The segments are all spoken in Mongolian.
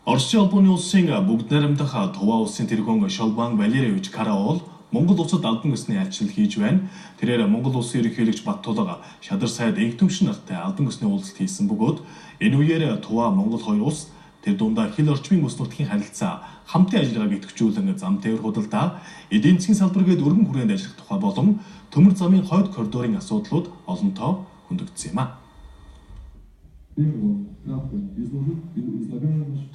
Оросын албаны улсын бүгд найрамдах Туваа улсын тэргүүн Шолбан Валерьевич Караул Монгол улсад албан ёсны айлчлал хийж байна. Тэрээр Монгол улсын ерөнхийлөгч Баттулга Шадар сайд Энхтүмшин нартай албан ёсны уулзалт хийсэн бөгөөд энэ үеэр Туваа Монгол хоёр улс тэр дундаа хил орчмын бүс нутгийн харилцаа хамтын ажиллагааг идэвхжүүлэн зам тээвэр худалдаа, эдийн засгийн салбар гээд өргөн хүрээнд ажиллах тухай болон төмөр замын хойд коридорын асуудлууд олонтоо хөндөгдсөн юм а.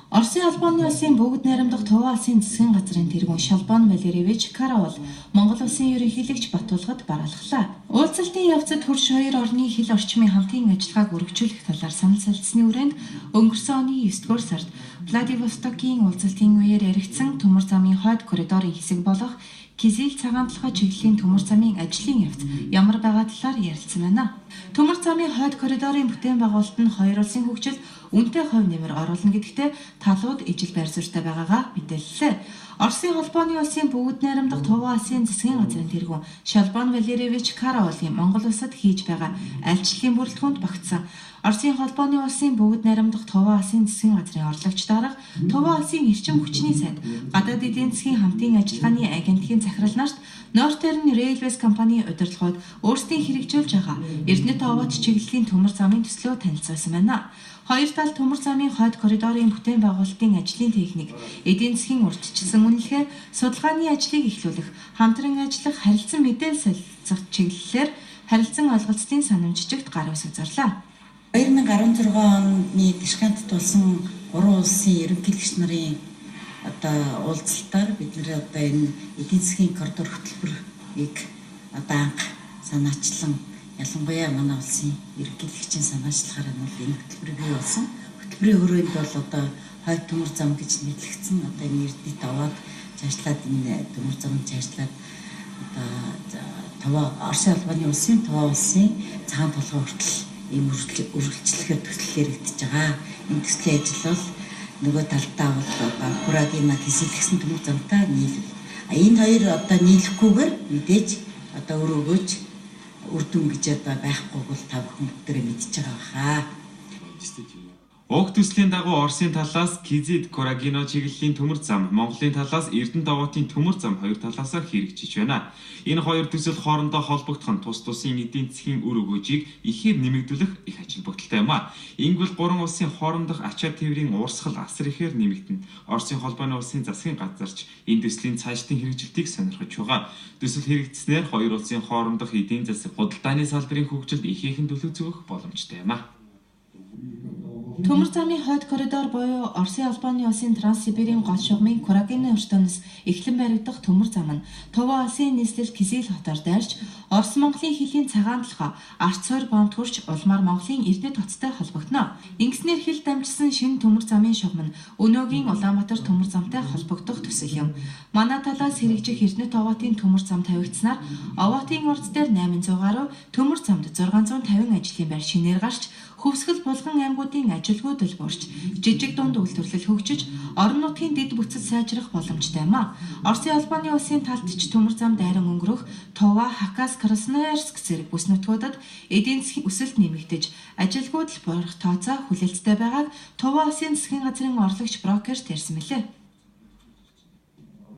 Оросын албаны улсын бүгд найрамдах Туваа улсын засгийн газрын тэргүүн Шолбан Валерьевич Караул Монгол улсын ерөнхийлөгч Баттулгад бараалхлаа. Уулзалтын явцад хөрш хоёр орны хил орчмын хамтын ажиллагааг үргэлжлүүлэх талаар санал солилцсны хүрээнд өнгөрсөн оны 9-р сард Владивостокийн уулзалтын үеэр яригдсан төмөр замын хойд коридорын хэсэг болох Кизил цагаан толгой чиглэлийн төмөр замын ажлын явц ямар байгаа талаар ярилцсан байна. Төмөр замын хойд коридорын бүтээн байгуулалт нь хоёр улсын хөгжилд үнэтэй хувь нэмэр оруулна гэдэгтээ талууд ижил байр суурьтай байгаагаа мэдээллээ. Оросын холбооны улсын бүгд найрамдах Туваа улсын засгийн газрын тэргүүн Шолбан Валерьевич Караулын Монгол улсад хийж байгаа айлчлалын бүрэлдэхүүнд багтсан Оросын холбооны улсын бүгд найрамдах Туваа улсын засгийн газрын орлогч дарга Туваа улсын эрчим хүчний сайд гадаад эдийн засгийн хамтын ажиллагааны агентлагийн захирал нарт Northern Railways компани удирдлагууд өөрсдийн хэрэгжүүлж байгаа Эрдэнэт овоот чиглэлийн төмөр замын төслөө танилцуулсан байна. Хоёр тал төмөр замын хойд коридорын бүтээн байгуулалтын ажлын техник, эдийн засгийн урьдчилсан үнэлгээ, судалгааны ажлыг эхлүүлэх, хамтран ажиллах, харилцан мэдээлэл солилцох чиглэлээр харилцан ойлголцлын санамжчигт гар үсэг зарлаа. 2016 оны Ташкентд болсон 3 улсын ерөнхийлөгч нарын уулзалтаар бид нэр энэ эдийн засгийн коридор хөтөлбөрийг анх санаачлан ялангуяа манай улсын ерөнхийлөгчийн санаачлагаар нь энэ хөтөлбөр бий болсон. Хөтөлбөрийн хүрээнд бол хойд төмөр зам гэж нэрлэгдсэн. Энэ Эрдэнэт аваад цаашлаад энэ төмөр замд цаашлаад Оросын албаны улсын Туваа улсын цагаан толгой хүртэл ийм үргэлжлэхээр төсөл яригдж байгаа. Энэ төслийн ажил бол нөгөө талдаа бол Курагина хэсэлгсэн төмөр замтай нийлвэл. Энэ хоёр нийлэхгүйгээр мэдээж өрөөгөөж үр дүн гэж байхгүй бол та бүхэн бүгдээрээ мэдчихэж байгаа хаа. Уг төслийн дагуу Оросын талаас Кизил Курагино чиглэлийн төмөр зам, Монголын талаас Эрдэнэт овоотын төмөр зам хоёр талаасаа хэрэгжиж байна. Энэ хоёр төсөл хоорондоо холбогдох нь тус тусын эдийн засгийн үр өгөөжийг ихээр нэмэгдүүлэх их ажил бүтэлтэй юм а. Ингэвэл гурван улсын хоорондох ачаа тээврийн уурсгал асар ихээр нэмэгдэнэ. Оросын холбооны улсын засгийн газарч энэ төслийн цаашдын хэрэгжилтийг сонирхож байгаа. Төсөл хэрэгжснээр хоёр улсын хоорондох эдийн засаг худалдааны салбарын хөгжилд ихээхэн төлөв зөвөх боломжтой юм а. Төмөр замын хойд коридор буюу Оросын албаны улсын Транссибирийн гол шугамын Курагины өртөнөөс эхлэн баригдах төмөр зам нь Туваа улсын нийслэл Кизил хотоор дайрч Орос Монголын хилийн цагаан толгой Арц суур боомт хүрч улмаар Монголын Эрдэнэт хоттой холбогдно. Ингэснээр хил дамжсан шинэ төмөр замын шугам нь өнөөгийн Улаанбаатар төмөр замтай холбогдох төсөл юм. Манай талаас хэрэгжих Эрдэнэт овоотын төмөр зам тавигдсанаар овоотын урд дээр 800 гаруй төмөр замд 650 ажлын байр шинээр гарч хөвсгөл булган аймагуудын ажилгүйдэл буурч жижиг дунд үйлдвэрлэл хөгжиж орон нутгийн дэд бүтцэд сайжрах боломжтой юм а. Оросын албаны улсын талд ч төмөр зам дайран өнгөрөх Туваа, Хакас, Красноярск зэрэг бүс нутгуудад эдийн засгийн өсөлт нэмэгдэж ажилгүйдэл буурах тооцоо хүлээлттэй байгааг Туваа улсын засгийн газрын орлогч брокерт ярьсан мэлээ.